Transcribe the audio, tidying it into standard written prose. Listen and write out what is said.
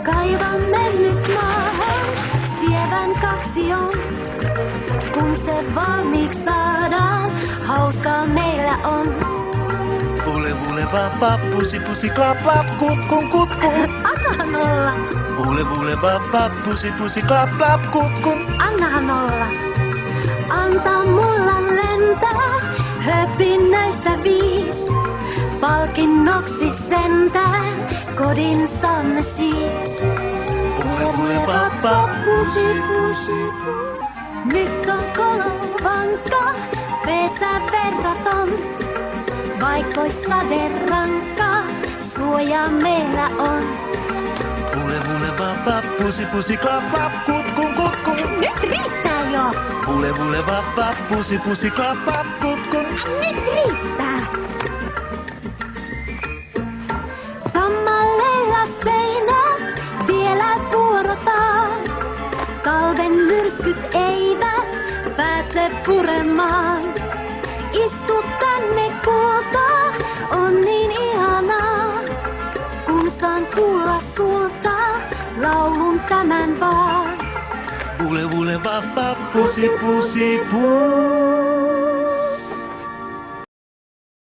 Kaivan mennyt maahan, sievän kaksion. Kun se valmiiksi saadaan, hauskaa meillä on. Vule vule vappa, pusi pusi klap klap, kutkun kutkun. Annahan olla, Vule vule vappa, pusi pusi klap klap, kutkun. annahan olla. Anta mulla lentää, höpinöistä 5. Palkinnoksi sentään, kodin saamme siis. Vule vule vappa, pusi pusi. Nyt on kolovanka, pesä verraton. Vaikois sade rankka, suoja meillä on. Vule vule vappa, pusi pusi klap klap, kutkun kutkun. Nyt riittää jo! Vule vule vappa, pusi pusi klap klap, kutkun. Nyt riittää! Sammaleilla seinä vielä purotaan. Talven myrskyt eivät pääse puremaan. Istu tänne kulta, on niin ihanaa. Kun saan kuulla sulta, laulun tämän vaan. Vule vule vappa, pusi pusi puu.